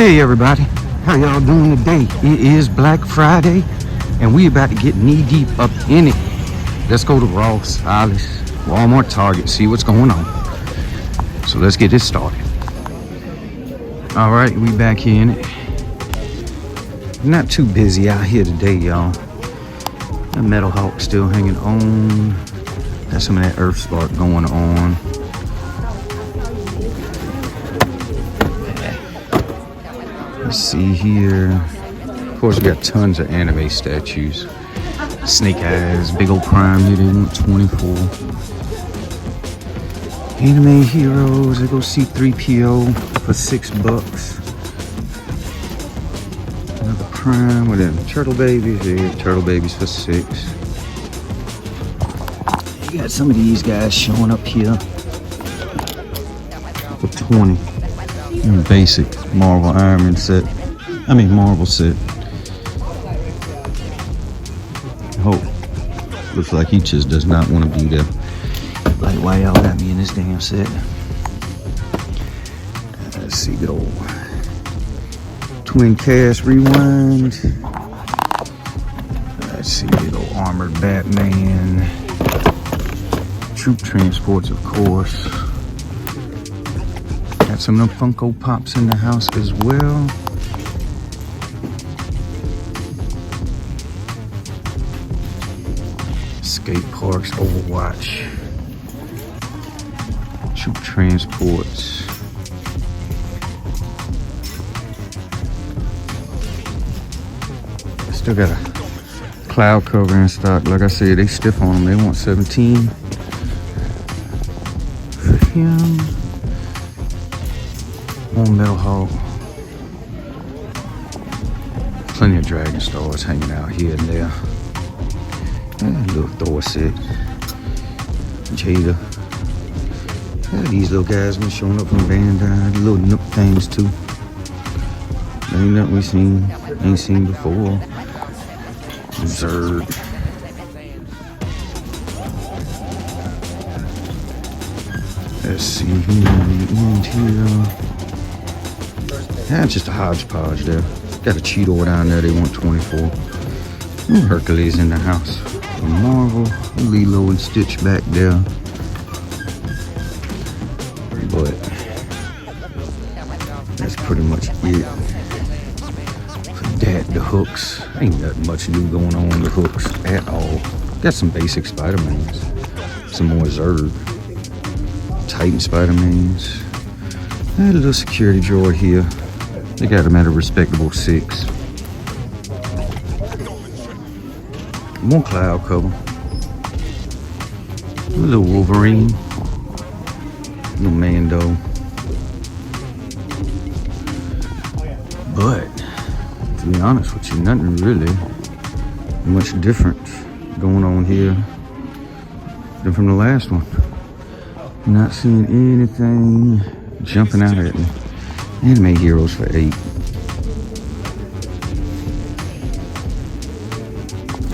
Hey everybody, how y'all doing today? It is Black Friday and we about to get knee deep up in it. Let's go to Ross, Ollie's, Walmart, Target, see what's going on. So let's get this started. All right, we back here in it. Not too busy out here today, y'all. The Metal Hawk still hanging on. Got some of that Earth Spark going on. Let's see here. Of course, we got tons of anime statues. Snake Eyes, big old prime here, they want 24. Anime heroes, they go C3PO for $6. Another prime with them turtle babies, yeah, turtle babies for $6. You got some of these guys showing up here for 20. Basic Marvel Iron Man set. Marvel set. Oh, looks like he just does not want to be there. Like, why y'all got me in this damn set? Let's see, good old Twin Cast Rewind. Let's see, good old Armored Batman. Troop Transports, of course. Got some of them Funko Pops in the house as well. Skate parks, Overwatch. Troop Transports. Still got a cloud cover in stock. Like I said, they stiff on them. They want 17 for him. On Metal Hawk. Plenty of Dragon Stars hanging out here and there. Little Thor set. Jada. These little guys been showing up from Bandai. The little Nook things too. Ain't nothing we ain't seen before. Zerd. Let's see here. Yeah, just a hodgepodge there. Got a Cheeto down there, they want 24. Hercules in the house. A Marvel, Lilo and Stitch back there. But that's pretty much it. For that, the hooks. Ain't nothing much new going on with the hooks at all. Got some basic Spider-Mans. Some more Zerd. Titan Spider-Mans. A little security drawer here. They got them at a respectable 6. More cloud cover. A little Wolverine. A little Mando. But, to be honest with you, nothing really much different going on here than from the last one. Not seeing anything jumping out at me. Anime heroes for 8.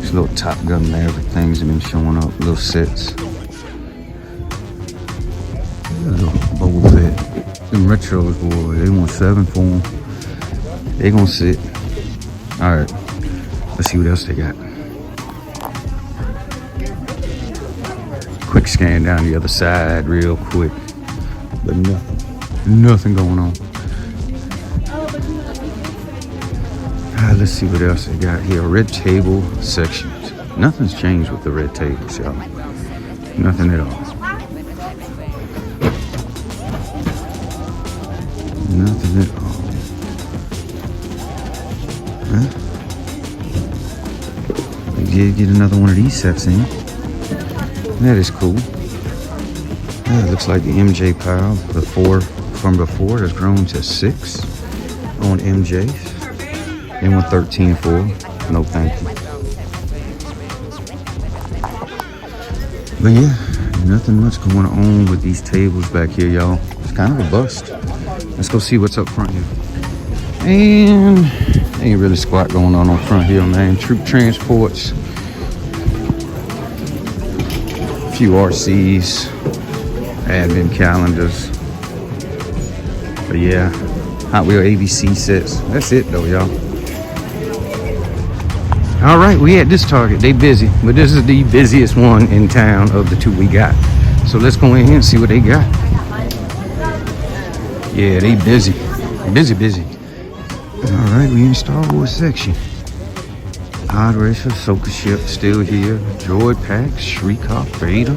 These little Top Gun Maverick things have been showing up, little sets. Little Boba Fett. Them retros, boy, they want 7 for them. They gonna sit. Alright, let's see what else they got. Quick scan down the other side real quick. But nothing going on. Let's see what else they got here. Red table sections. Nothing's changed with the red tables, y'all. Nothing at all. Nothing at all. Huh? We did get another one of these sets in. That is cool. Yeah, it looks like the MJ pile, the 4 from before, has grown to 6 on MJs. They want 13 for. No thank you. But yeah, nothing much going on with these tables back here, y'all. It's kind of a bust. Let's go see what's up front here. And ain't really squat going on front here, man. Troop Transports. A few RCs. Advent calendars. But yeah, Hot Wheel ABC sets. That's it though, y'all. All right, we at this Target. They busy, but this is the busiest one in town of the two we got. So let's go in here and see what they got. Yeah, they busy. Busy. All right, we in Star Wars section. Pod Racer, Soka Ship, still here. Droid Pack, Shriekhawk, Vader.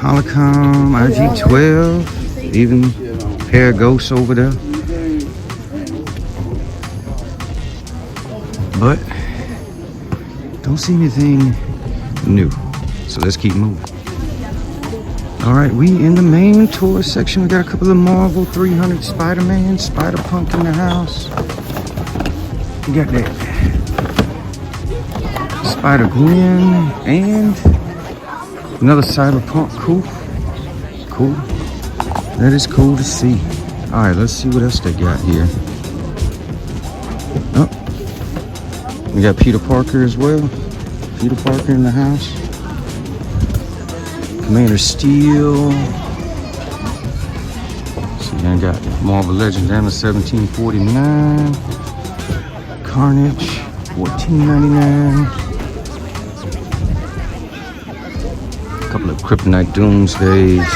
Holocom, IG-12, even pair of ghosts over there. But don't see anything new. So let's keep moving. All right, we in the main toy section. We got a couple of Marvel 300 Spider-Man, Spider-Punk in the house. We got that Spider-Gwen and another Cyberpunk. Cool. That is cool to see. All right, let's see what else they got here. Oh, we got Peter Parker as well. Peter Parker in the house. Commander Steel. See, I got Marvel Legends and the 1749. Carnage, $14.99. A couple of Kryptonite Doomsdays.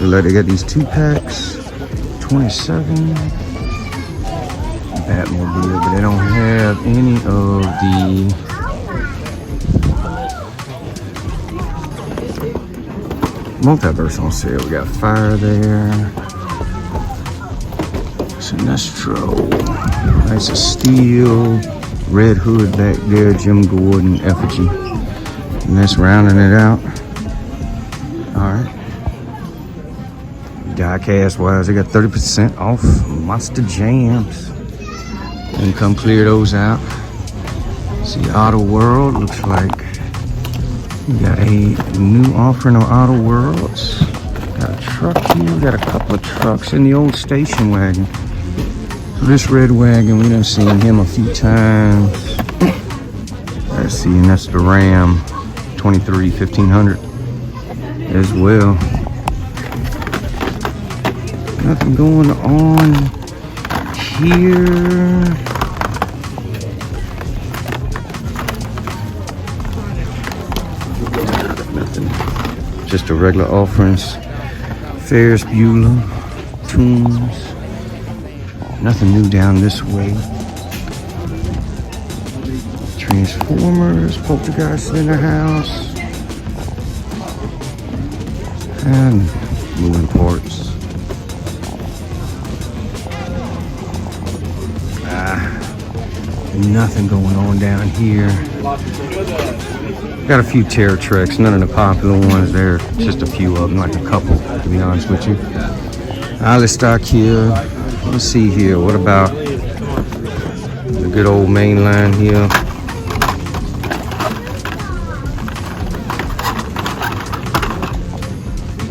Look like they got these 2-packs. $27. Batmobile, but they don't have any of the Multiverse on sale. We got Fire there. Sinestro. Nice of Steel. Red Hood back there. Jim Gordon effigy. And that's rounding it out. Alright. Diecast wise, they got 30% off Monster Jams. And come clear those out. See, Auto World looks like we got a new offering of Auto Worlds. Got a truck here. We got a couple of trucks in the old station wagon. So this red wagon, we done seen him a few times. Let's see, and that's the Ram 23 1500 as well. Nothing going on here. Nothing. Just the regular offerings. Ferris Bueller, Tunes. Nothing new down this way. Transformers, Poltergeist in the house. And moving parts. Nothing going on down here. Got a few Terror Treks, none of the popular ones there. Just a few of them, like a couple, to be honest with you. Ollie stock here. Let's see here. What about the good old main line here?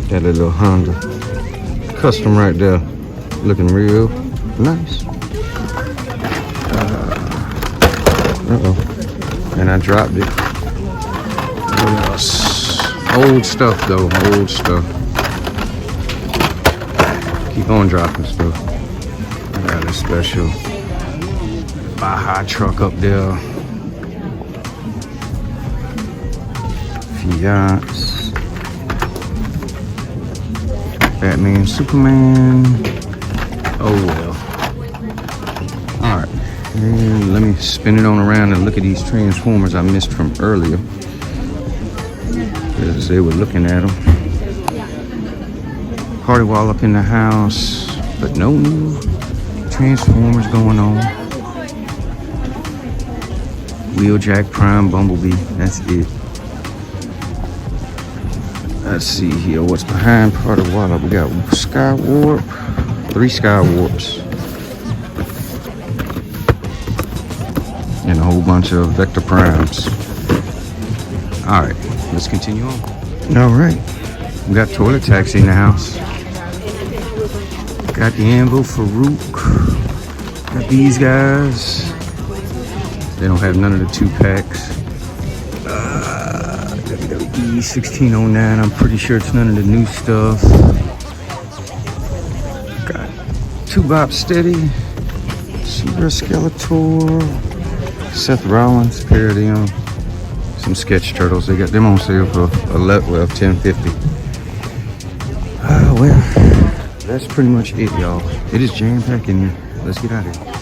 That little Honda custom right there, looking real nice. And I dropped it. What else? Old stuff though, old stuff. Keep on dropping stuff. I got a special Baja truck up there. Fiats. Batman, Superman. Oh well. Alright. And let me spin it on around and look at these Transformers I missed from earlier. Because they were looking at them. Party wall up in the house. But no new Transformers going on. Wheeljack, Prime, Bumblebee. That's it. Let's see here. What's behind Party wall? We got Sky Warp. 3 Sky Warps. And a whole bunch of Vector Primes. Alright, let's continue on. Alright, we got Toilet Taxi in the house. Got the Anvil Farouk. Got these guys. They don't have none of the 2-packs. WWE 1609, I'm pretty sure it's none of the new stuff. Two Bob Steady, Super Skeletor, Seth Rollins, pair of them. Some sketch turtles. They got them on sale for $10.50. Well, that's pretty much it, y'all. It is jam-packed in here. Let's get out of here.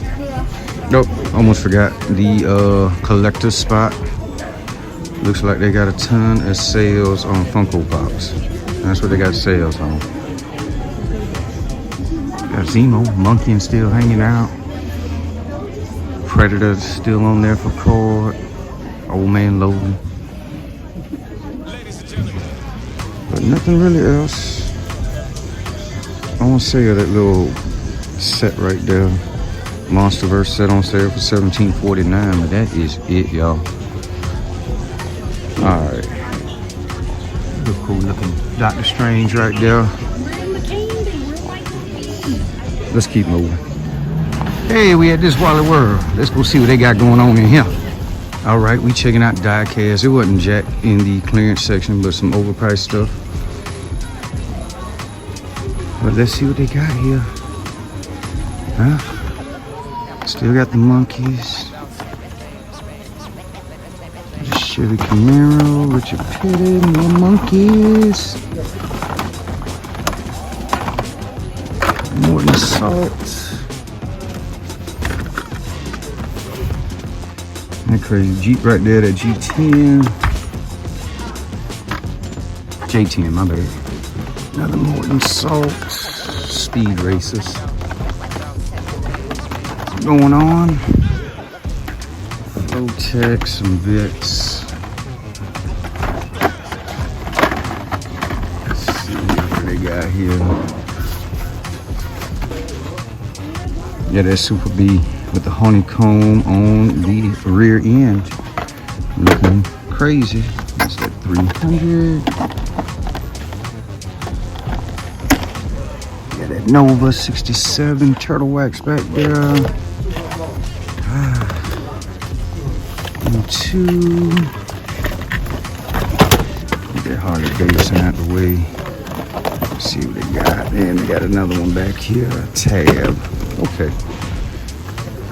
Nope, almost forgot the collector spot. Looks like they got a ton of sales on Funko Pops. That's what they got sales on. Got Zemo, Monkey still hanging out. Predator still on there for card. Old Man Logan. But nothing really else. I want to sell that little set right there. Monsterverse set on sale for $17.49, but that is it, y'all. Alright. Look cool looking Doctor Strange right there. Let's keep moving. Hey, we at this Wally World. Let's go see what they got going on in here. Alright, we checking out diecast. It wasn't jack in the clearance section, but some overpriced stuff. But let's see what they got here. Huh? Still got the monkeys. The Chevy Camaro, Richard Petty, more monkeys. More than salt. That crazy Jeep right there, that G10. J10, my bad. Another Morton Salt. Speed racers. What's going on? Flowtech, some Vicks. Let's see what they got here. Yeah, that's Super B with the honeycomb on the rear end. Looking crazy. That's that 300. Yeah, that Nova 67 turtle wax back there. And two. Get that Harley Davidson out the way. Let's see what they got. And they got another one back here. A tab. Okay.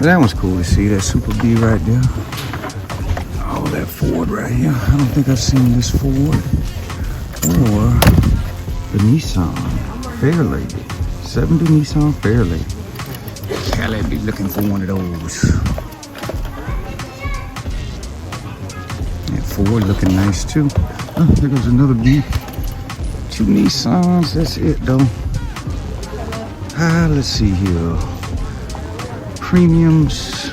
That one's cool to see, that Super B right there. Oh, that Ford right here. I don't think I've seen this Ford. Or the Nissan Fairlady. 70 Nissan Fairlady. I'd be looking for one of those. That Ford looking nice too. Oh, there goes another B. Two Nissans, that's it though. Let's see here. Premiums.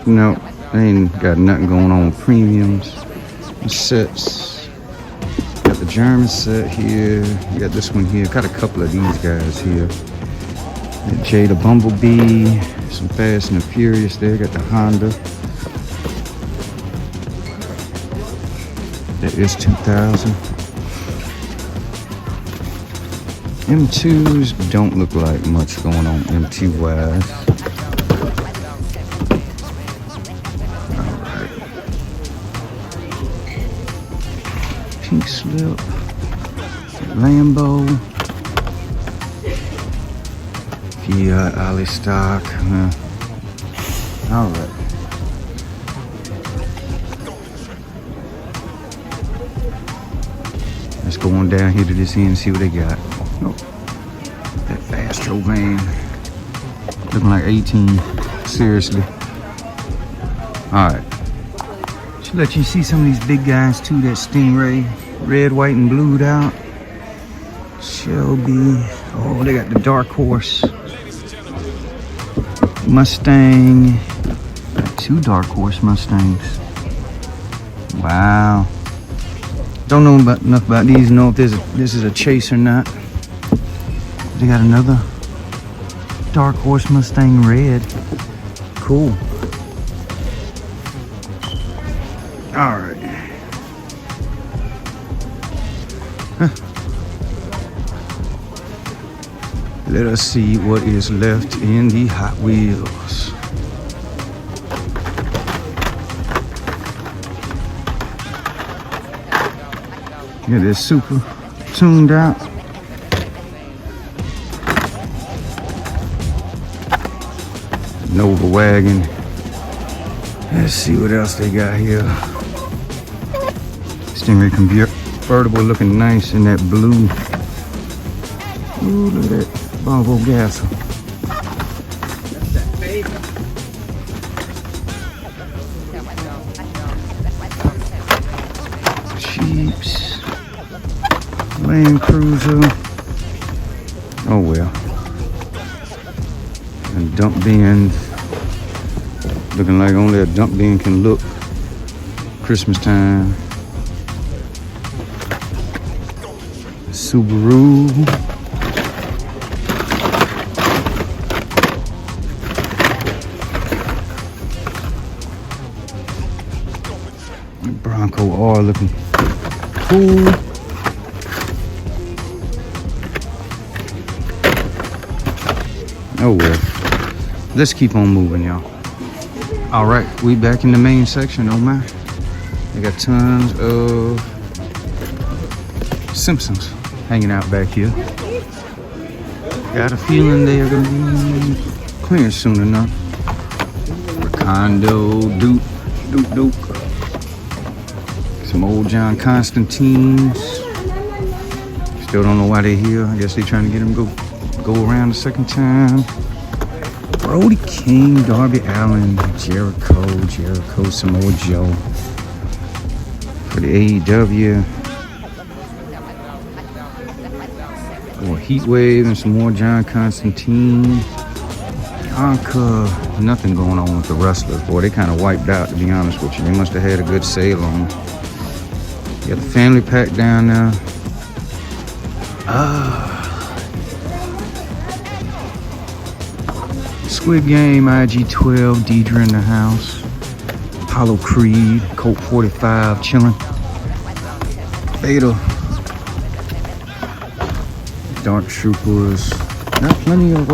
No, they ain't got nothing going on with premiums. The sets. Got the German set here. You got this one here. Got a couple of these guys here. Got Jada Bumblebee. Some Fast and the Furious there. Got the Honda. That is 2000. M2s don't look like much going on MT wise. Alright. Pink slip. Lambo. Fiat, Ollie stock. Alright. Let's go on down here to this end and see what they got. Oh, that Astro van. Looking like 18. Seriously. Alright. Should let you see some of these big guys too. That Stingray. Red, white, and blued out. Shelby. Oh, they got the Dark Horse. Mustang. Got two Dark Horse Mustangs. Wow. Don't know enough about these. Know if this is a chase or not. They got another Dark Horse Mustang red. Cool. All right. Let us see what is left in the Hot Wheels. Yeah, they're super tuned out. Nova wagon. Let's see what else they got here. Stingray convertible looking nice in that blue. Ooh, look at that Volvo gas. Jeeps. Land Cruiser. Oh well. And dump bins. Looking like only a dump bin can look. Christmas time. Subaru. Bronco R looking cool. Oh well. Let's keep on moving, y'all. All right, we back in the main section. Oh my. They got tons of Simpsons hanging out back here. Got a feeling they are gonna be clearing soon enough. Recondo, Duke. Some old John Constantines. Still don't know why they're here. I guess they're trying to get them go around the second time. Brody King, Darby Allin, Jericho, Samoa Joe. For the AEW. More Heat Wave and some more John Constantine. Anka. Nothing going on with the wrestlers. Boy, they kind of wiped out, to be honest with you. They must have had a good sale on them. Got the family pack down there. Squid Game, IG-12, Deidre in the house. Apollo Creed, Colt 45 chilling. Beta. Dark Troopers. Got plenty of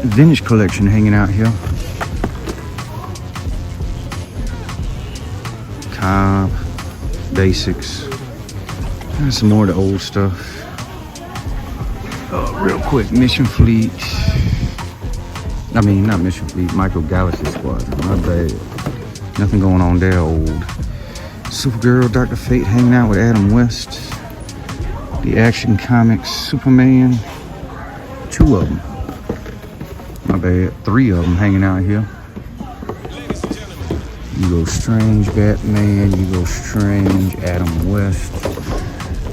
vintage collection hanging out here. Cobb, basics. And some more of the old stuff. Real quick, Mission Fleet. I mean, not Mission Fleet, Micro Galaxy Squad. My bad. Nothing going on there, old. Supergirl, Dr. Fate hanging out with Adam West. The Action Comics, Superman. 2 of them. My bad. 3 of them hanging out here. You go Strange Batman, you go Strange Adam West.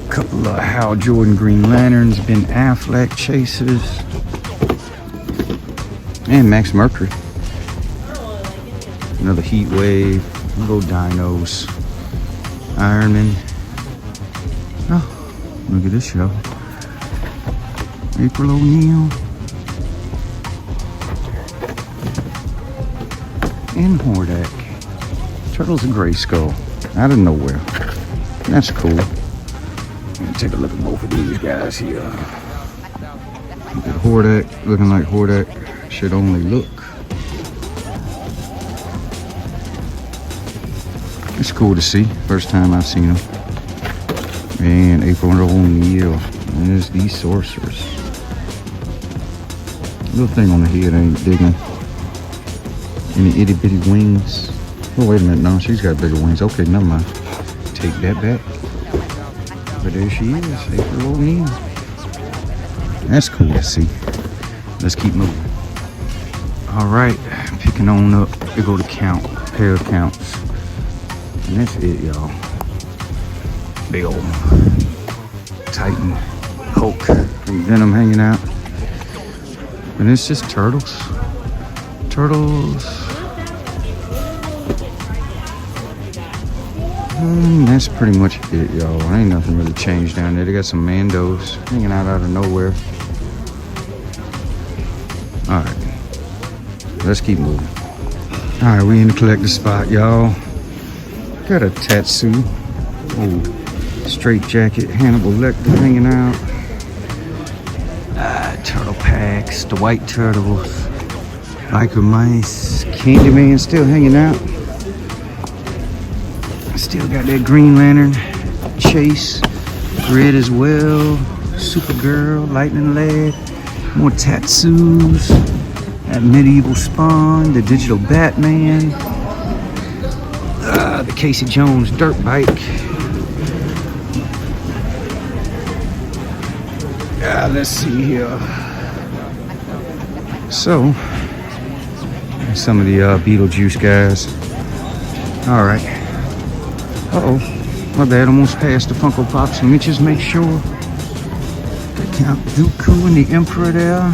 Couple of Hal Jordan Green Lanterns, Ben Affleck Chasers. And Max Mercury. Another Heat Wave. We'll go Dinos. Iron Man. Oh, look at this show. April O'Neil. And Hordak. Turtles of Grayskull. Out of nowhere. That's cool. Take a look at both of these guys here. Hordak, looking like Hordak should only look. It's cool to see. First time I've seen them. And April O'Neil. And there's these sorcerers. Little thing on the head ain't digging. Any itty bitty wings. Oh, wait a minute. No, she's got bigger wings. Okay, never mind. Take that back. But there she is, April O'Neil. That's cool to see. Let's keep moving. All right, picking on up. We go to count, pair of counts. And that's it, y'all. Big old Titan, Hulk, and Venom hanging out. And it's just turtles. That's pretty much it, y'all. Ain't nothing really changed down there. They got some Mandos hanging out of nowhere. All right, let's keep moving. All right, we in the collector spot, y'all. Got a Tatsu. Oh, straight jacket, Hannibal Lecter hanging out. Turtle packs, the white turtles, biker mice, Candyman still hanging out. Still got that Green Lantern, Chase, red as well, Supergirl, Lightning Lad, More tattoos. That medieval Spawn, the digital Batman. The Casey Jones dirt bike. Let's see here. So, some of the Beetlejuice guys. All right. My bad. Almost passed the Funko Pops. Let me just make sure. Got Count Dooku and the Emperor there.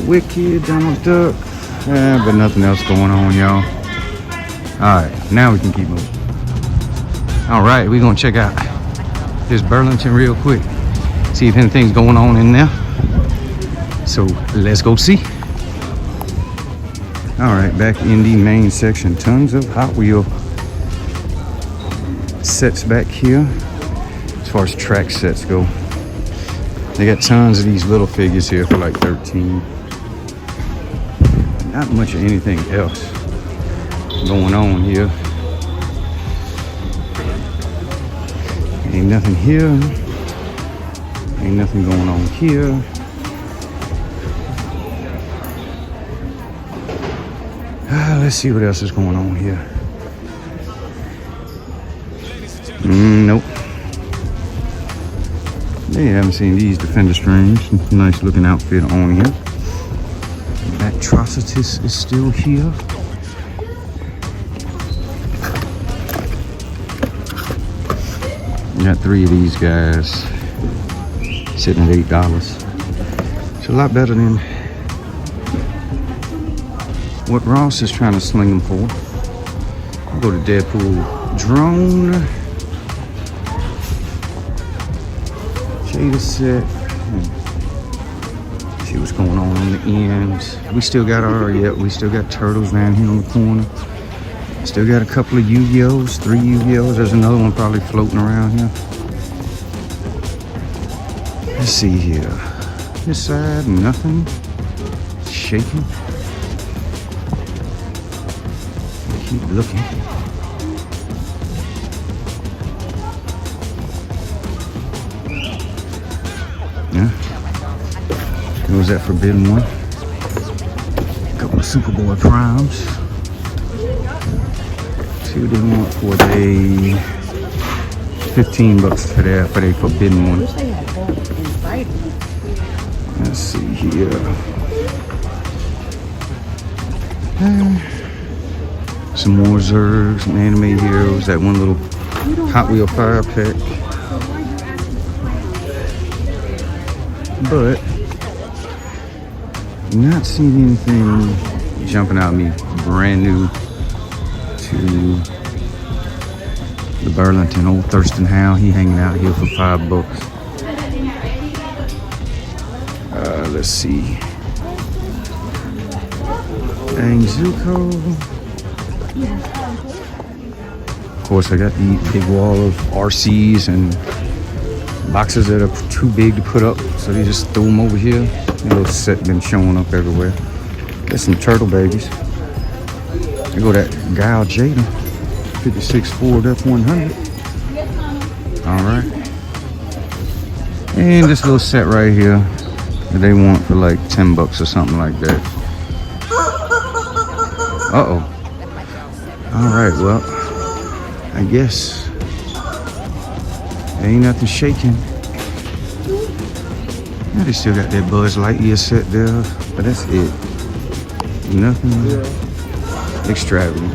Wicked, Donald Duck. But nothing else going on, y'all. All right. Now we can keep moving. All right. We're going to check out this Burlington real quick. See if anything's going on in there. So let's go see. All right, back in the main section, tons of Hot Wheel sets back here. As far as track sets go, they got tons of these little figures here for like $13. Not much of anything else going on here. Ain't nothing here. Ain't nothing going on here. Let's see what else is going on here. Nope. They haven't seen these Defender Strings. Nice looking outfit on here. That Atrocitus is still here. Got 3 of these guys sitting at $8. It's a lot better than what Ross is trying to sling them for. I'll go to Deadpool Drone. Jada set. See what's going on the ends. We still got we still got Turtles down here on the corner. Still got a couple of Yu-Gi-Ohs, 3 Yu-Gi-Ohs. There's another one probably floating around here. Let's see here. This side, nothing. Shaking. Keep looking. Yeah. There was that Forbidden one. A couple of Superboy Primes. See what they want for the $15 for that, for the Forbidden one. Let's see here. Some more Zergs, some anime heroes, that one little Hot Wheel fire pack. But not seeing anything jumping out at me brand new to the Burlington. Old Thurston Howe, he hanging out here for $5. Let's see. Dang Zuko. Of course, I got the big wall of RCs and boxes that are too big to put up, so they just threw them over here. The little set been showing up everywhere. There's some turtle babies. There go that Guile Jada, 56 Ford F100. All right. And this little set right here that they want for like $10 or something like that. Uh-oh. All right, well, I guess ain't nothing shaking. Now they still got that Buzz Lightyear set there, but that's it. Nothing extravagant.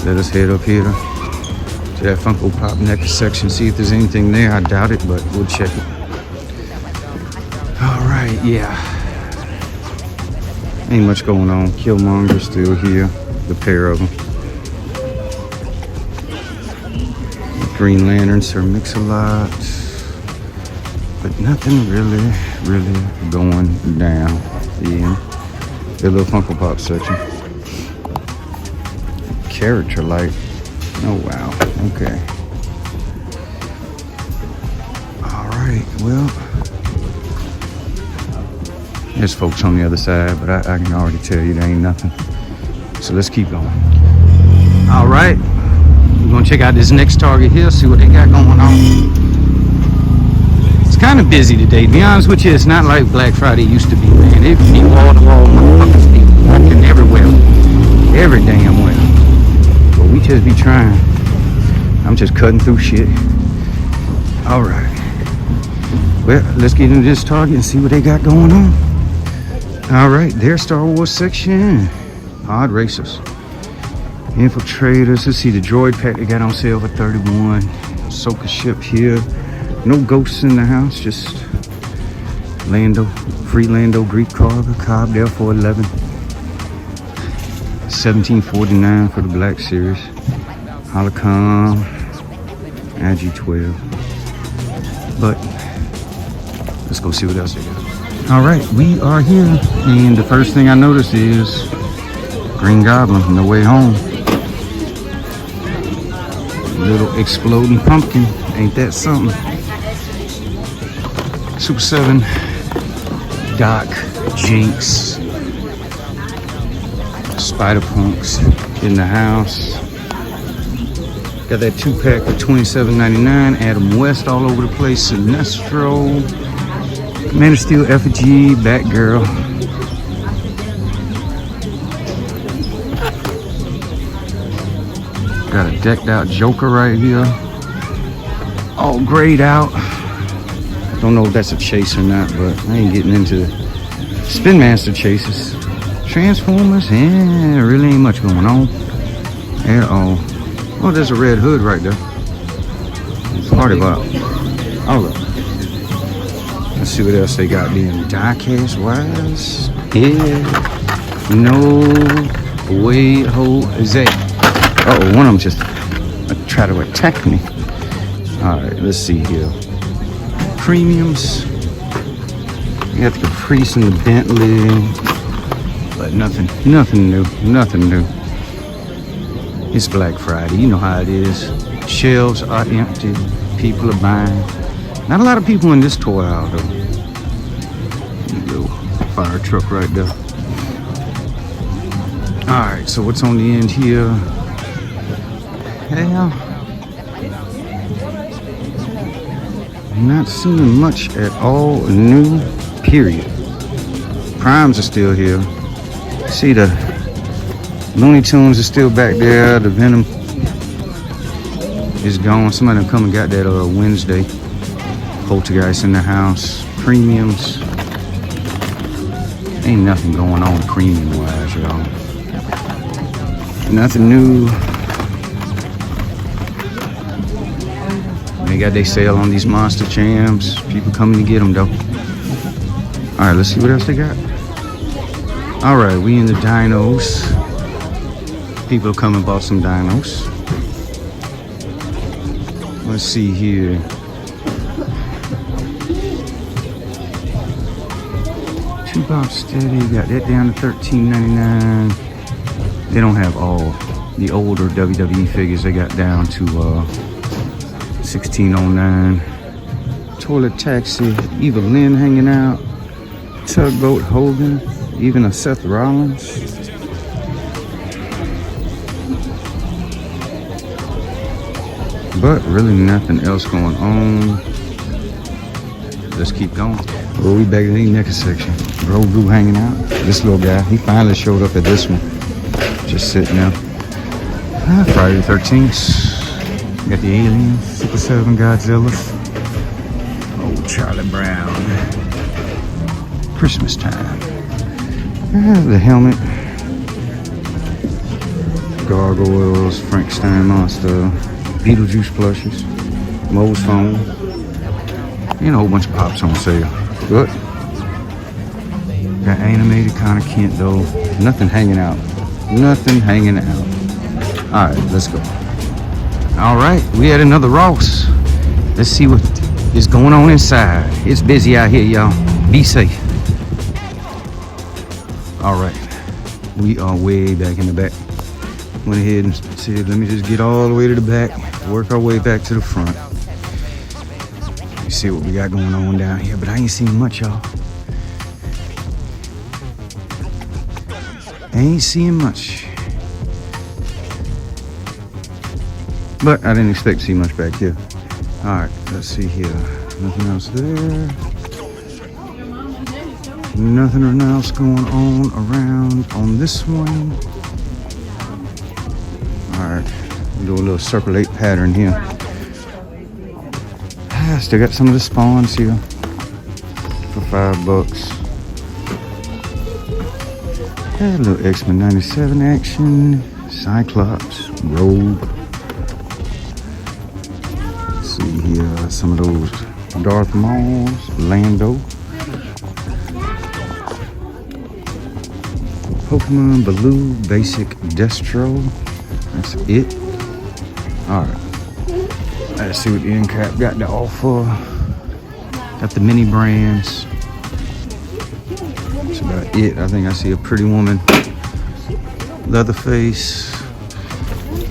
Let us head up here to that Funko Pop next section, see if there's anything there. I doubt it, but we'll check it. All right, yeah. Ain't much going on. Killmonger's still here, the pair of them. Green Lantern, Sir Mix-a-Lot. But nothing really going down. Yeah. The little Funko Pop section. Character light. Oh, wow. Okay. All right, well. There's folks on the other side, but I can already tell you there ain't nothing. So let's keep going. All right. We're going to check out this next Target here, see what they got going on. It's kind of busy today. To be honest with you, it's not like Black Friday used to be, man. It be wall to wall, motherfuckers be walking everywhere, every damn well. But we just be trying. I'm just cutting through shit. All right. Well, let's get into this Target and see what they got going on. All right, their Star Wars section. Pod racers, infiltrators. Let's see the droid pack they got on sale for $31. Ahsoka ship here. No ghosts in the house, just Lando, free Lando Greek cargo, Cobb there for $11. $17.49 for the Black Series. Holocom, IG-12. But let's go see what else they got. All right, we are here, and the first thing I noticed is Green Goblin, No Way Home. Little exploding pumpkin, ain't that something? Super 7, Doc, Jinx, Spider-Punks in the house. Got that 2-pack for $27.99. Adam West all over the place. Sinestro, Man of Steel, Effigy, Batgirl. Got a decked out Joker right here. All grayed out. Don't know if that's a chase or not, but I ain't getting into Spin Master chases. Transformers, yeah, really ain't much going on at all. Oh, there's a red hood right there. Party Bop. All up. Let's see what else they got being diecast wise. Yeah. No way, Jose. Uh oh, one of them just tried to attack me. All right, let's see here. Premiums. You got the Caprice and the Bentley, but nothing new. It's Black Friday, you know how it is. Shelves are empty, people are buying. Not a lot of people in this toy aisle though. There you go, fire truck right there. All right, so what's on the end here? Hell, not seeing much at all new, period. Primes are still here. See the Looney Tunes is still back there. The Venom is gone. Somebody come and got that Wednesday. Poltergeist in the house. Premiums. Ain't nothing going on premium wise, y'all. Nothing new. They got their sale on these monster jams. People coming to get them though. All right, let's see what else they got. All right, we in the dinos. People come and bought some dinos. Let's see here. Two Bob Steady, got that down to $13.99. They don't have all the older WWE figures. They got down to $16.09. Toilet Taxi, Eva Lynn hanging out. Tugboat Hogan, even a Seth Rollins. But really nothing else going on. Let's keep going. Well, we back in the next section. Grogu hanging out. This little guy, he finally showed up at this one. Just sitting there. Friday the 13th. Got the Aliens, Super 7 Godzillas. Oh, Charlie Brown. Christmas time. The helmet. Gargoyles, Frankenstein monster. Beetlejuice plushes, Moe's phone, and a whole bunch of pops on sale. Good. Got animated Connor Kent though. Nothing hanging out. Nothing hanging out. All right, let's go. All right, we had another Ross. Let's see what is going on inside. It's busy out here, y'all. Be safe. All right, we are way back in the back. Went ahead and said, let me just get all the way to the back, work our way back to the front. You see what we got going on down here, but I ain't seen much, y'all. I ain't seeing much. But I didn't expect to see much back here. All right, let's see here. Nothing else there. Nothing else going on around on this one. Alright, do a little circle 8 pattern here. Still got some of the spawns here for $5. A little X-Men 97 action. Cyclops, Rogue. Let's see here, some of those Darth Mauls, Lando. Pokemon Baloo, Basic Destro. That's it. Alright. Let's see what the end cap got to offer. Got the mini brands. That's about it. I think I see a pretty woman. Leatherface.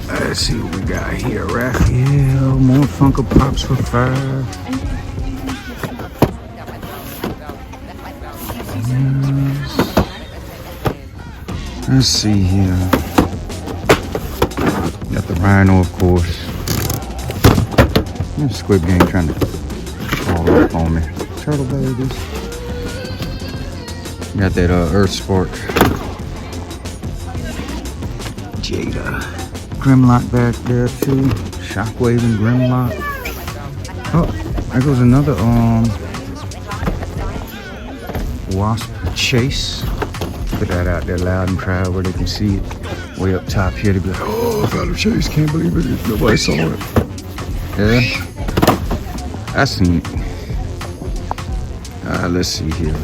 Let's see what we got here. Raphael. More Funko Pops for $5. Let's see here. Got the Rhino, of course. Squid Game trying to fall up on me. Turtle babies. Got that Earth Spark. Jada. Grimlock back there too. Shockwave and Grimlock. Oh, there goes another Wasp Chase. Put that out there loud and proud where they can see it. Way up top here, to be like, oh, I found a Chase, can't believe it. Nobody saw it. Yeah, I seen it. Let's see here.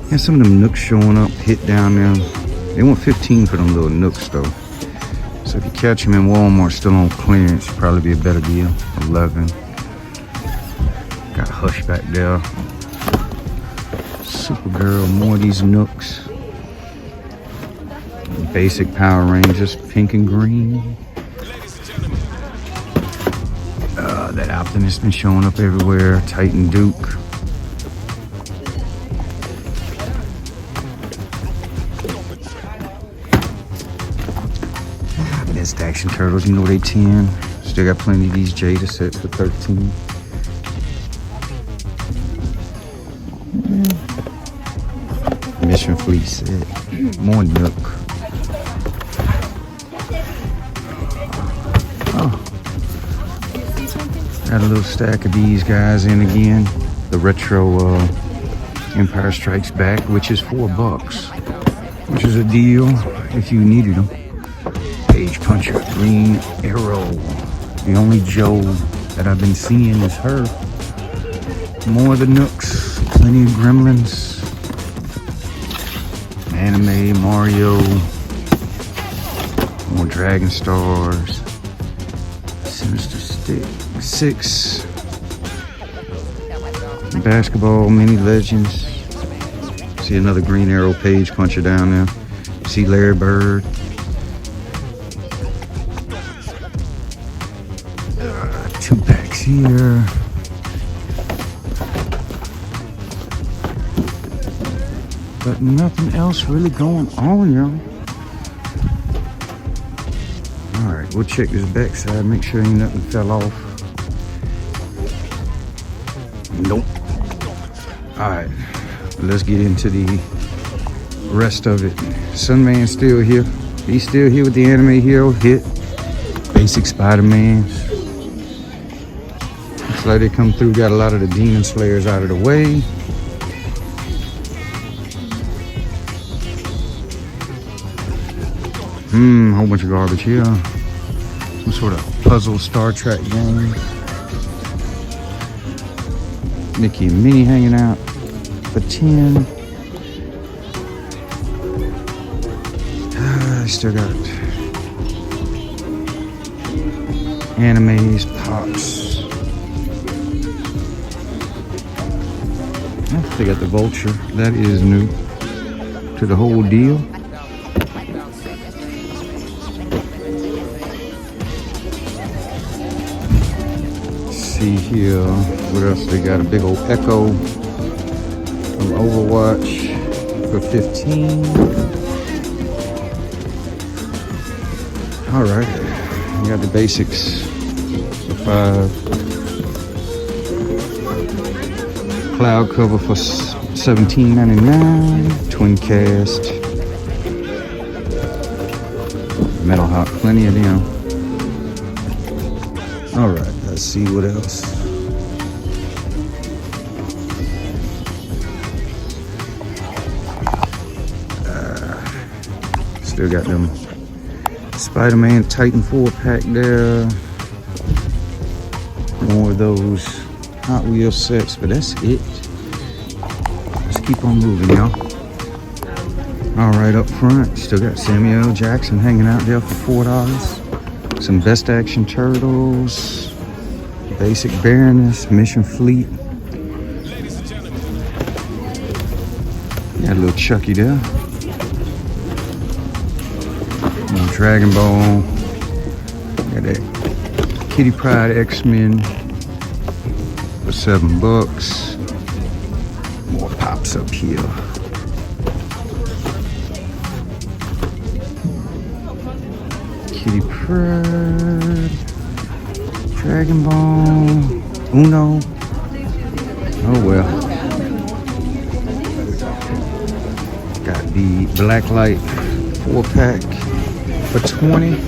Yeah, some of them nooks showing up, hit down there. They want 15 for them little nooks though. So if you catch them in Walmart still on clearance, probably be a better deal. 11. Got Hush back there. Supergirl, more of these nooks. Basic Power Rangers, pink and green. That Optimus been showing up everywhere. Titan Duke. Best Action Turtles, you know they 10. Still got plenty of these Jada sets for 13. Mission Fleet set. More Nook. Got a little stack of these guys in again. The retro Empire Strikes Back, which is $4, which is a deal if you needed them. Page Puncher, Green Arrow. The only Joe that I've been seeing is her. More of the Nooks, plenty of Gremlins. Anime, Mario. More Dragon Stars. Sinister Stick. 6. Basketball Mini Legends. See another Green Arrow Page Puncher down there. See Larry Bird. 2 packs here. But nothing else really going on, y'all. Alright, we'll check this backside, make sure ain't nothing fell off. Nope. Alright, let's get into the rest of it. Sunman's still here. He's still here with the anime hero hit. Basic Spider-Mans. Looks like they come through, got a lot of the Demon Slayers out of the way. Whole bunch of garbage here. Some sort of puzzle Star Trek game. Mickey and Minnie hanging out. The 10. Still got animes, pops. They got the Vulture. That is new to the whole deal. See here, what else they got? A big old Echo from Overwatch for 15. All right, you got the basics for 5. Cloud cover for $17.99. Twin cast. Metal hot, plenty of them. All right, let's see what else. Still got them Spider-Man Titan 4-pack there. More of those Hot Wheels sets, but that's it. Let's keep on moving, y'all. All right, up front, still got Samuel L. Jackson hanging out there for $4. Some Best Action Turtles, Basic Baroness, Mission Fleet. Got a little Chucky there. Dragon Ball. Got that Kitty Pryde X-Men for $7. More pops up here. Kitty Pryde, Dragon Ball, Uno. Oh well. Got the Blacklight 4-pack for $20.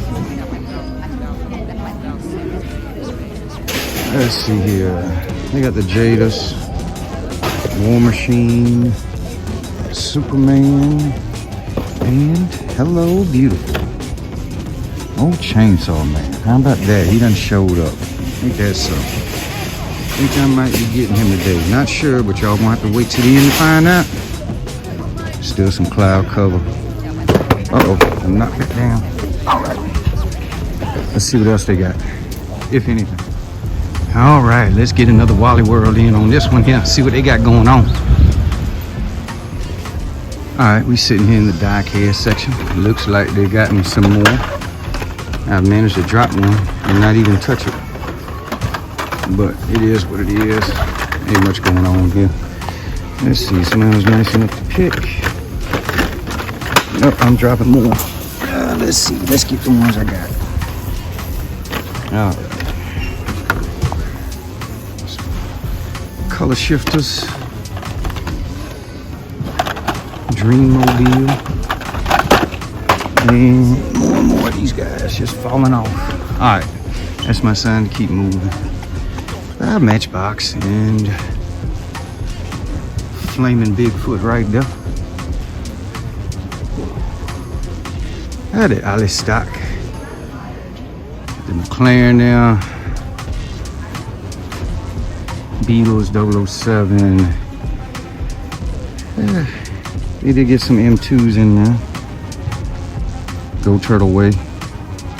Let's see here. They got the Jadis, War Machine, Superman, and Hello Beautiful. Oh, Chainsaw Man. How about that? He done showed up. Ain't that so? Think I might be getting him today. Not sure, but y'all gonna have to wait till the end to find out. Still some cloud cover. Uh-oh, I knocked it down. All right. Let's see what else they got, if anything. All right, let's get another Wally World in on this one here. See what they got going on. All right, we sitting here in the die-cast section. Looks like they got me some more. I've managed to drop one and not even touch it. But it is what it is. Ain't much going on here. Let's see, smells nice enough to pick. Nope, I'm dropping more. Let's see, let's get the ones I got. All right. Color shifters. Dreammobile. And more of these guys just falling off. All right, that's my sign to keep moving. Matchbox and flaming Bigfoot right there. The Ollie stock. The McLaren there. Beatles 007. They did get some M2s in there. Go Turtle Way.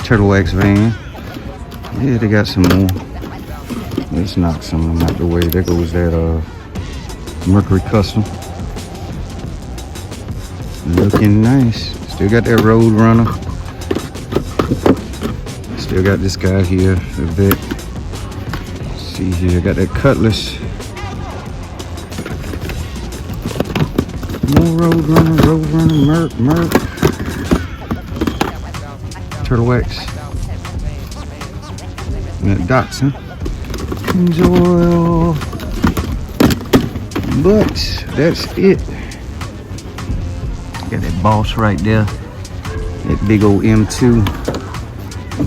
Turtle X van. Yeah, they got some more. Let's knock some of them out the way. There goes that Mercury Custom. Looking nice. Still got that Road Runner. Still got this guy here, the Vet. Let's see here, got that Cutlass. More Road Runner, Merc. Turtle X. And that Datsun. Oil. But that's it. Got that Boss right there. That big old M2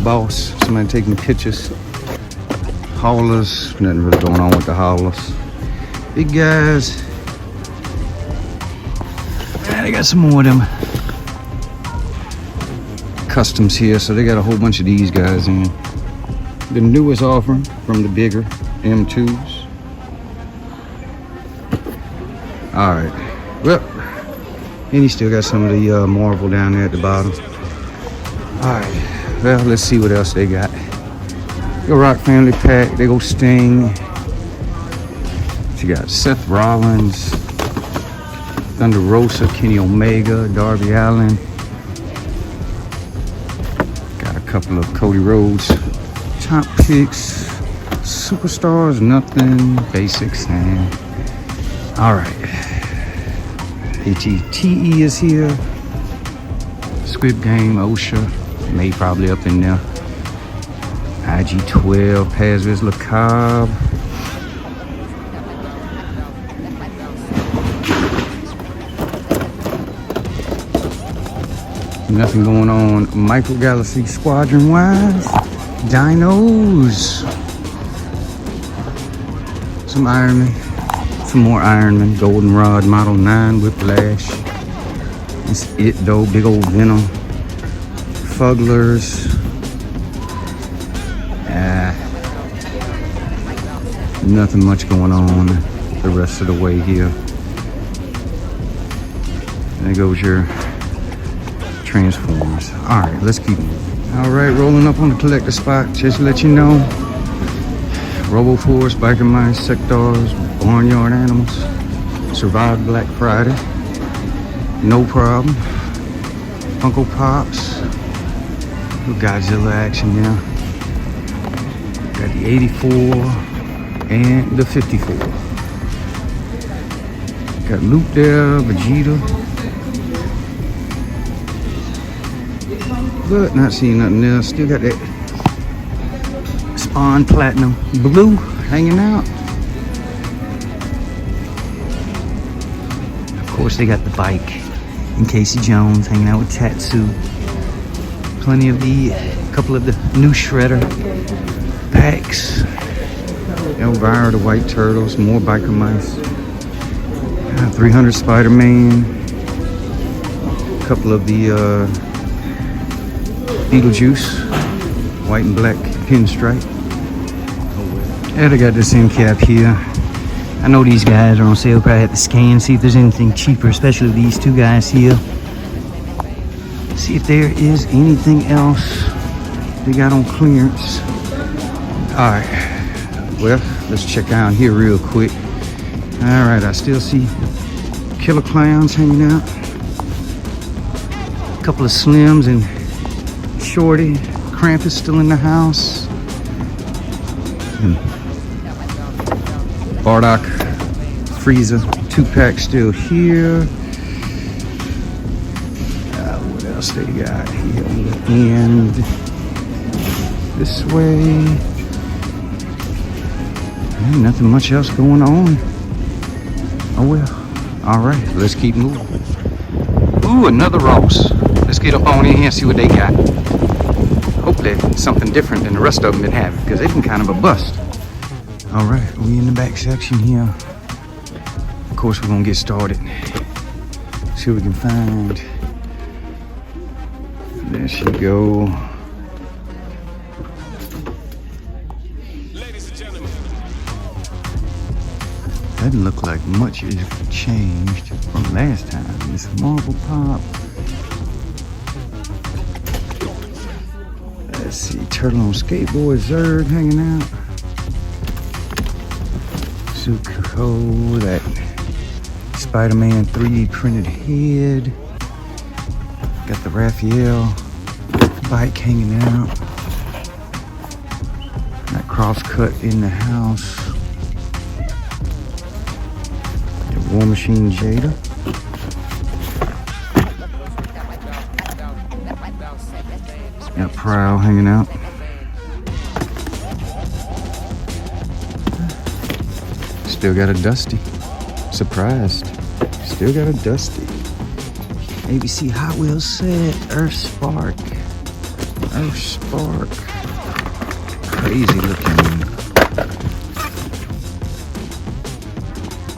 Boss. Somebody taking pictures. Haulers. Nothing really going on with the haulers. Big guys. And they got some more of them customs here. So they got a whole bunch of these guys in. The newest offering from the bigger M2s. All right. Well, and he still got some of the Marvel down there at the bottom. All right. Well, let's see what else they got. Go Rock Family Pack. They go Sting. You got Seth Rollins, Thunder Rosa, Kenny Omega, Darby Allin. Got a couple of Cody Rhodes top picks, superstars, nothing, basics, and all right. ATTE is here. Squid Game, OSHA, May probably up in there. IG-12, Paz Vizsla Cobb. Nothing going on Micro Galaxy Squadron wise. Dinos. Some Iron Man. Some more Iron Man. Goldenrod Model 9 Whiplash. It's it though. Big old Venom. Fugglers. Nothing much going on the rest of the way here. There goes your Transformers. All right, let's keep moving. All right, rolling up on the collector spot. Just to let you know, Robo Force, Biker Mice, Sectors, Barnyard Animals survived Black Friday. No problem. Funko Pops. Little Godzilla action now. Got the 84 and the 54. Got Luke there, Vegeta. But not seeing nothing else. Still got that Spawn Platinum Blue hanging out. Of course, they got the bike and Casey Jones hanging out with Tatsu. Plenty of couple of the new Shredder packs. Elvira, the White Turtles, more Biker Mice. 300 Spider-Man. A couple of the Beetlejuice, white and black pinstripe. And I got this end cap here. I know these guys are on sale. Probably have to scan, see if there's anything cheaper, especially these two guys here. See if there is anything else they got on clearance. All right, well, let's check out here real quick. All right, I still see Killer Clowns hanging out. A couple of Slims and Shorty. Krampus still in the house. And Bardock, Frieza, 2-pack still here. What else they got here on the end? This way. Ain't nothing much else going on. Oh well. All right, let's keep moving. Ooh, another Ross. Let's get up on in here and see what they got. Hopefully something different than the rest of them been having, because they've been kind of a bust. All right, we in the back section here. Of course, we're gonna get started. See what we can find. There she go. Doesn't look like much has changed from last time. This Marvel Pop. Let's see, Turtle on Skateboard, Zurg hanging out. Zuko, that Spider-Man 3D printed head. Got the Raphael bike hanging out. That cross-cut in the house. War Machine Jada. Got Prowl hanging out. Still got a Dusty. Surprised. Still got a Dusty. ABC Hot Wheels set. Earth Spark. Earth Spark. Crazy looking.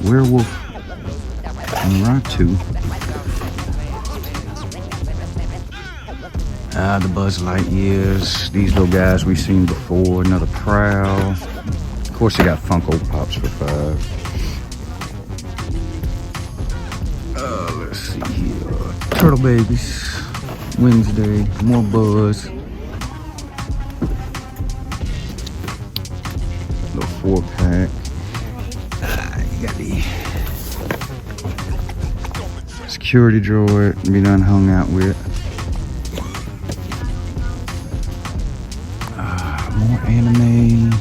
Werewolf. And Ratu. The Buzz Lightyears. These little guys we've seen before. Another Prowl. Of course, they got Funko Pops for $5. Let's see here. Turtle Babies. Wednesday. More Buzz. Little 4-pack. You got the security droid to be done hung out with. More anime.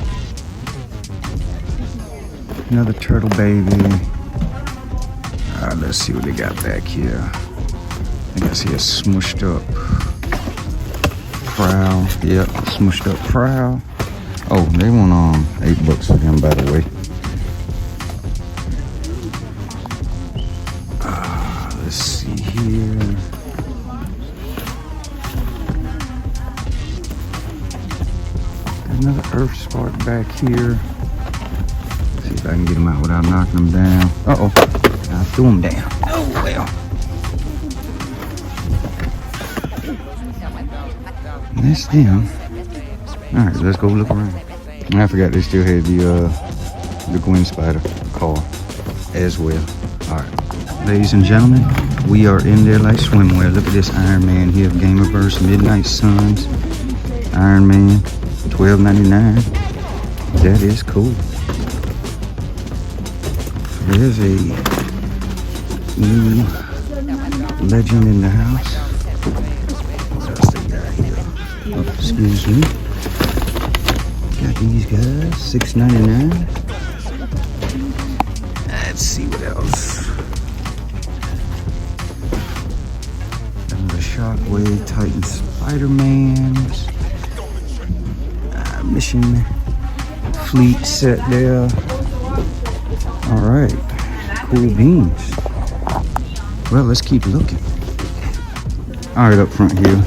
Another Turtle Baby. Let's see what they got back here. I guess he has smushed up Prowl. Yep, smushed up Prowl. Oh, they want $8 for him, by the way. Let's see here. Turf spark back here. See if I can get them out without knocking them down. Uh-oh. I threw them down. Oh, well. That's them. All right, let's go look around. I forgot they still had the Gwen Spider car as well. All right, ladies and gentlemen, we are in there like swimwear. Look at this Iron Man here, Gamerverse Midnight Suns. Iron Man, $12.99. That is cool. There's a new legend in the house. What else they got here? Oh, excuse me. Got these guys, $6.99. Let's see what else. And the Shockwave Titan Spider-Mans. Mission Fleet set there. All right, cool beans. Well, let's keep looking. All right, up front here,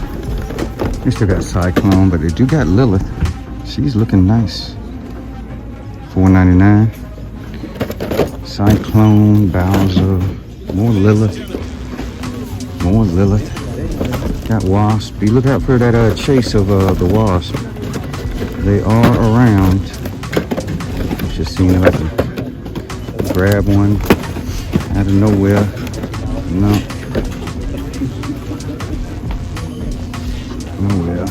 they still got Cyclone, but they do got Lilith. She's looking nice. $4.99. Cyclone, Bowser, more Lilith, more Lilith. Got Wasp. Be look out for that chase of the Wasp. They are around. Just seeing if I can grab one out of nowhere. No. Nowhere.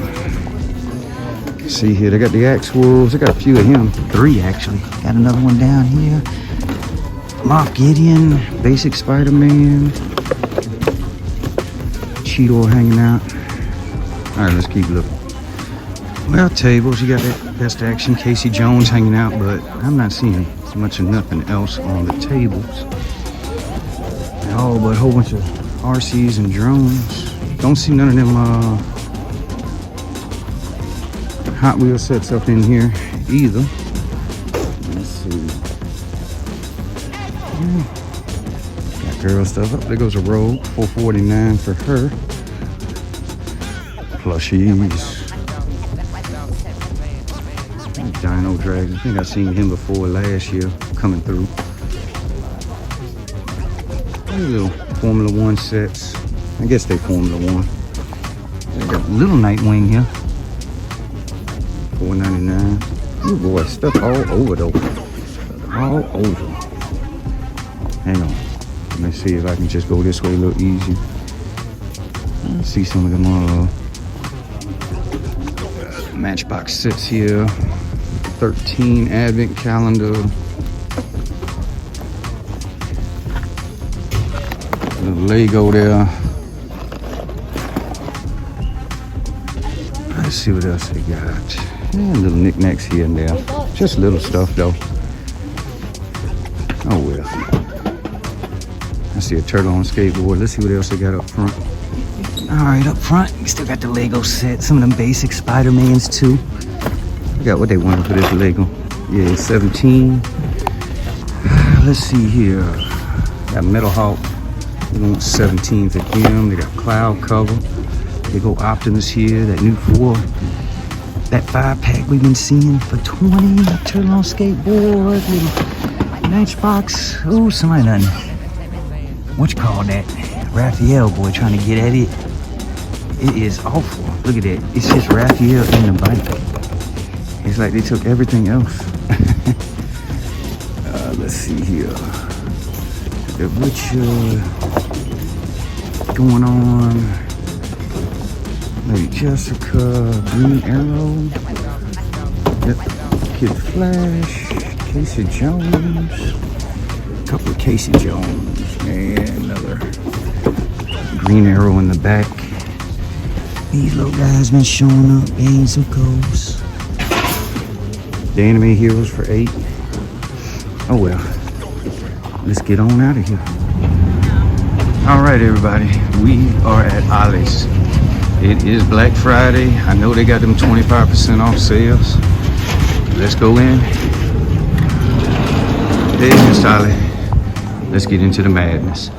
See here, they got the Axe Wolves. They got a few of him. 3 actually. Got another one down here. Moff Gideon, Basic Spider-Man. Cheetor hanging out. Alright, let's keep looking. Well, tables, you got that Best Action, Casey Jones hanging out, but I'm not seeing much of nothing else on the tables. Oh, but a whole bunch of RCs and drones. Don't see none of them Hot Wheel sets up in here either. Let's see. Got girl stuff up. There goes a Rogue, $4.49 for her. Plushies. Dino Dragon. I think I've seen him before last year coming through. Little Formula One sets. I guess they Formula One. They got a little Nightwing here. $4.99. Oh boy, stuff all over though. All over. Hang on. Let me see if I can just go this way a little easier. Let's see some of them Matchbox sets here. 13 Advent calendar. The Lego there. Let's see what else they got. And little knickknacks here and there. Just little stuff though. Oh well. I see a turtle on a skateboard. Let's see what else they got up front. Alright, up front, you still got the Lego set. Some of them basic Spider-Mans too. Got what they wanted for this Lego. Yeah, 17. Let's see here. Got Metal Hawk. They want 17 for him. They got Cloud Cover. They go Optimus here. That new 4. That 5-pack we've been seeing for 20. Turtle on skateboard. Matchbox. Oh, somebody done. What you call that? Raphael boy trying to get at it. It is awful. Look at that. It's just Raphael in the bike. It's like they took everything else. Let's see here. The Witcher going on. Lady Jessica, Green Arrow. Yep. Kid Flash, Casey Jones. A couple of Casey Jones. And another Green Arrow in the back. These little guys been showing up, getting some codes. The Anime Heroes for $8. Oh well. Let's get on out of here. Alright everybody, we are at Ollie's. It is Black Friday. I know they got them 25% off sales. Let's go in. Hey Miss Ollie. Let's get into the madness.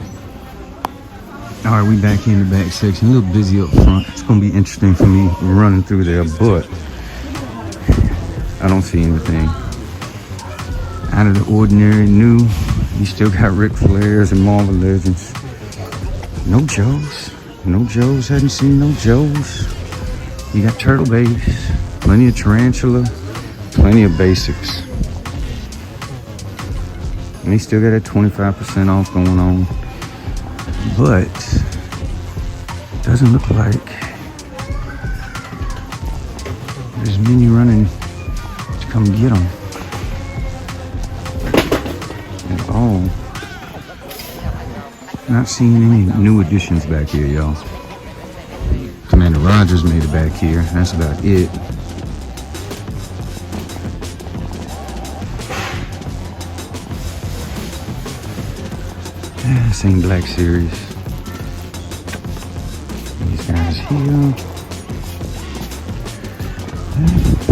Alright, we back in the back section. A little busy up front. It's gonna be interesting for me running through there, but I don't see anything out of the ordinary new. You still got Ric Flairs and Marvel Legends. No Joes. No Joes. Hadn't seen no Joes. You got Turtle Babies. Plenty of Tarantula. Plenty of basics. And they still got that 25% off going on. But doesn't look like there's many running to come get them at all. Not seeing any new additions back here, y'all. Commander Rogers made it back here. That's about it. Same Black Series. These guys here.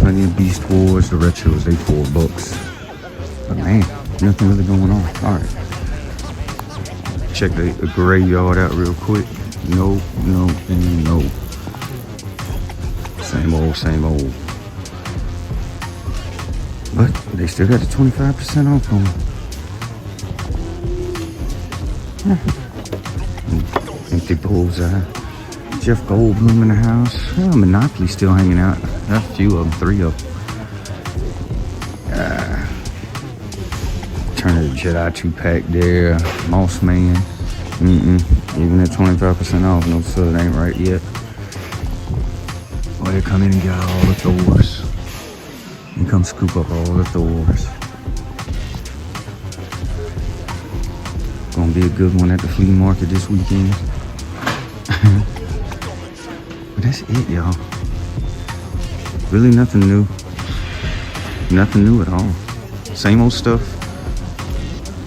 Plenty of Beast Wars. The retros, they $4. But man, nothing really going on. Alright. Check the graveyard out real quick. No, no, and no. Same old, same old. But they still got the 25% off on them. Empty bullseye. Jeff Goldblum in the house. Oh, Monopoly still hanging out. A few of them, 3 of them. Turn of the Jedi 2-pack there. Moss Man. Even at 25% off, no sir, it ain't right yet. Boy, they come in and get all the Thors. And come scoop up all the Thors. Gonna be a good one at the flea market this weekend. But that's it, y'all. Really nothing new. Nothing new at all. Same old stuff.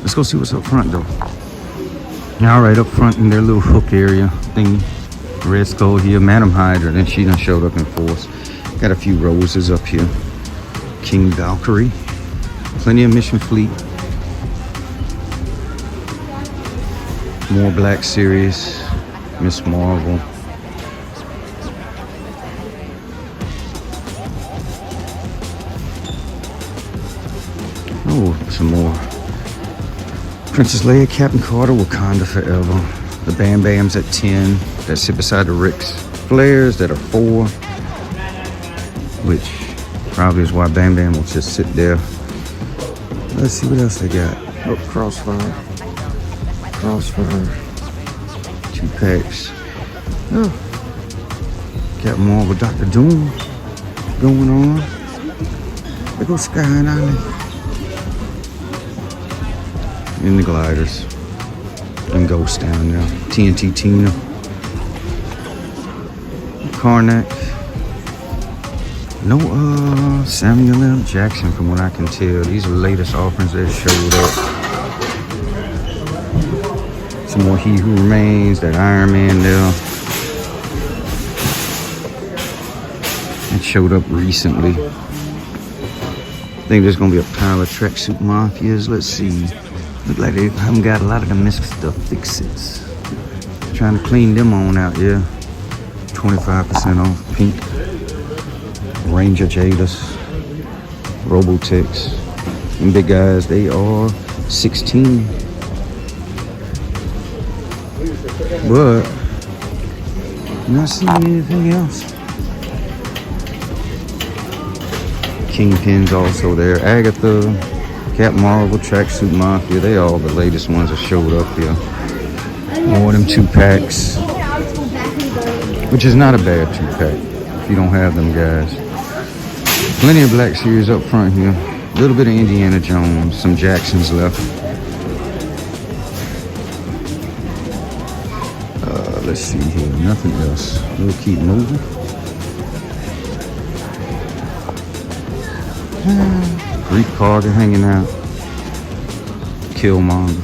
Let's go see what's up front though. All right, up front in their little hook area thingy. Red Skull here, Madam Hydra, then she done showed up in force. Got a few roses up here. King Valkyrie. Plenty of Mission Fleet. More Black Series. Miss Marvel. Oh, some more. Princess Leia, Captain Carter, Wakanda Forever. The Bam Bams at 10. That sit beside the Ric Flairs that are 4. Which probably is why Bam Bam will just sit there. Let's see what else they got. Oh, Crossfire. Crossfire. 2 packs. Oh. Captain Marvel, Dr. Doom going on. There goes Sky and Ollie. In the gliders. And Ghost down there. TNT Tina. Karnak. No Samuel L. Jackson from what I can tell. These are the latest offerings that showed up. Some more He Who Remains, that Iron Man there. It showed up recently. I think there's gonna be a pile of Tracksuit Mafias. Let's see. Look like they haven't got a lot of the Mr. Fix-Its. Trying to clean them on out, yeah. 25% off. Pink. Ranger Jadis. Robotechs. Them big guys, they are 16. But not seeing anything else. Kingpin's also there. Agatha, Captain Marvel, Tracksuit Mafia, they all the latest ones that showed up here. More of them 2 packs. Which is not a bad 2-pack if you don't have them guys. Plenty of Black Series up front here. A little bit of Indiana Jones, some Jacksons left. Let's see here, nothing else. We'll keep moving. Greek Carter hanging out. Killmonger.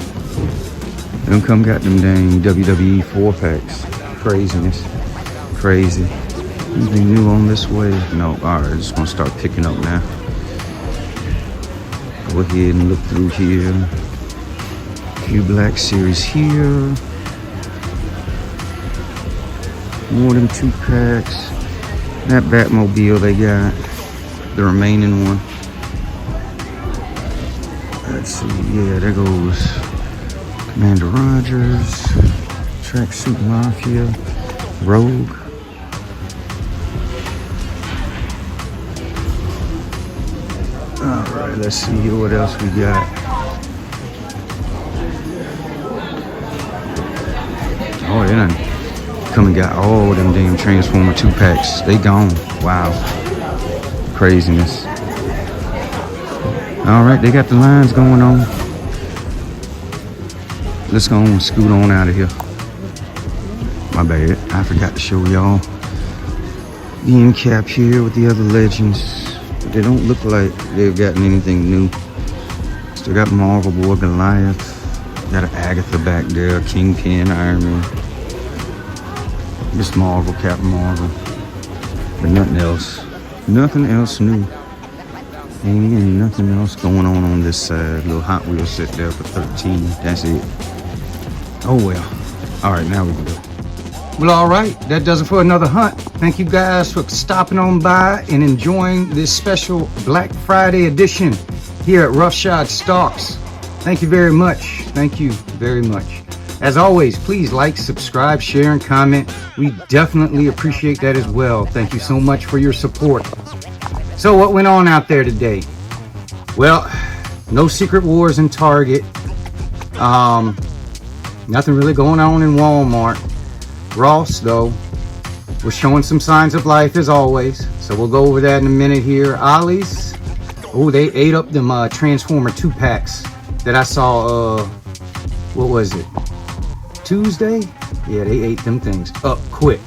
Them come got them dang WWE 4-packs. Craziness. Crazy. Anything new on this way? No. Alright, just gonna start picking up now. Go ahead and look through here. A few Black Series here. More than 2 packs. That Batmobile they got. the remaining one. Let's see, yeah, there goes Commander Rogers, Tracksuit Mafia, Rogue. Alright, let's see here what else we got. Oh, they done come and got all them damn Transformer 2-packs. They gone. Wow. Craziness. Alright, they got the lines going on. Let's go on and scoot on out of here. My bad. I forgot to show y'all the end cap here with the other legends. But they don't look like they've gotten anything new. Still got Marvel Boy, Goliath. Got an Agatha back there, Kingpin, Iron Man. Just Marvel, Captain Marvel. But nothing else. Nothing else new. And nothing else going on this side. Little Hot Wheels set there for 13. That's it. Oh well. Alright, now we can go. Well, alright. That does it for another hunt. Thank you guys for stopping on by and enjoying this special Black Friday edition here at Roughshod Stalks. Thank you very much. Thank you very much. As always, please like, subscribe, share, and comment. We definitely appreciate that as well. Thank you so much for your support. So what went on out there today? Well, no Secret Wars in Target. Nothing really going on in Walmart. Ross, though, was showing some signs of life as always. So we'll go over that in a minute here. Ollie's, oh, they ate up them Transformer 2-packs that I saw, what was it? Tuesday? Yeah, they ate them things up quick.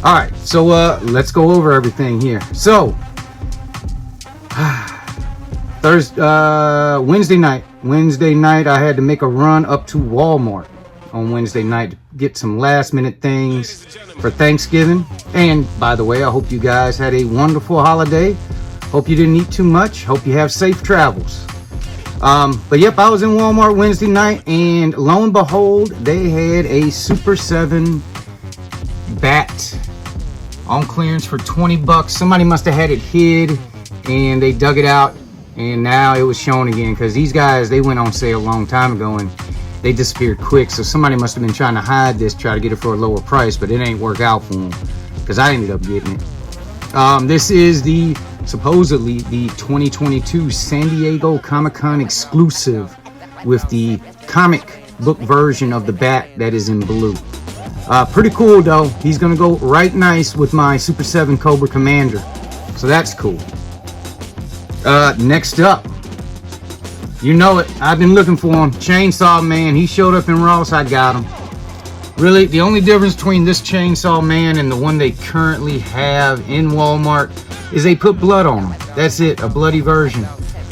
All right, so let's go over everything here. So Wednesday night I had to make a run up to Walmart on Wednesday night to get some last minute things for Thanksgiving. And by the way, I hope you guys had a wonderful holiday. Hope you didn't eat too much. Hope you have safe travels. But yep, I was in Walmart Wednesday night, and lo and behold, they had a Super 7 bat on clearance for 20 bucks. Somebody must have had it hid and they dug it out, and now it was shown again, because these guys, they went on sale a long time ago and they disappeared quick. So somebody must have been trying to hide this, try to get it for a lower price, but it ain't work out for them, because I ended up getting it. This is supposedly the 2022 San Diego Comic-Con exclusive with the comic book version of the bat that is in blue. Pretty cool though. He's gonna go right nice with my Super 7 Cobra Commander, so that's cool. Next up, you know it, I've been looking for him. Chainsaw Man, he showed up in Ross, I got him. Really, the only difference between this Chainsaw Man and the one they currently have in Walmart is they put blood on him. That's it, a bloody version.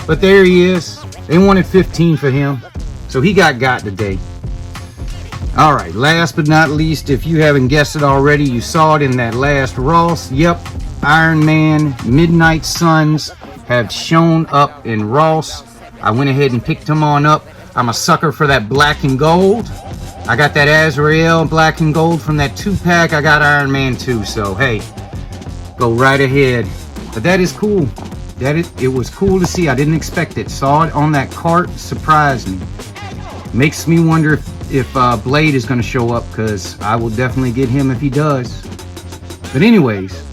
But there he is. They wanted 15 for him, so he got today. All right, last but not least, if you haven't guessed it already, you saw it in that last Ross. Yep, Iron Man Midnight Suns have shown up in Ross. I went ahead and picked them on up. I'm a sucker for that black and gold. I got that Azrael black and gold from that 2-pack. I got Iron Man too, so hey, go right ahead. But that is cool. It was cool to see. I didn't expect it. Saw it on that cart, surprised me. Makes me wonder if Blade is going to show up, because I will definitely get him if he does. But anyways,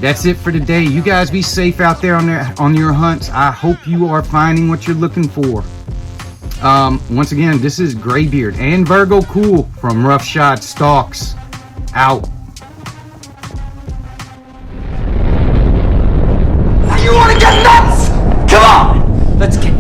that's it for today. You guys be safe out there on your hunts. I hope you are finding what you're looking for. Once again, this is Graybeard and Virgo Cool from Roughshod Stalks. Out. You want to get nuts? Come on, let's get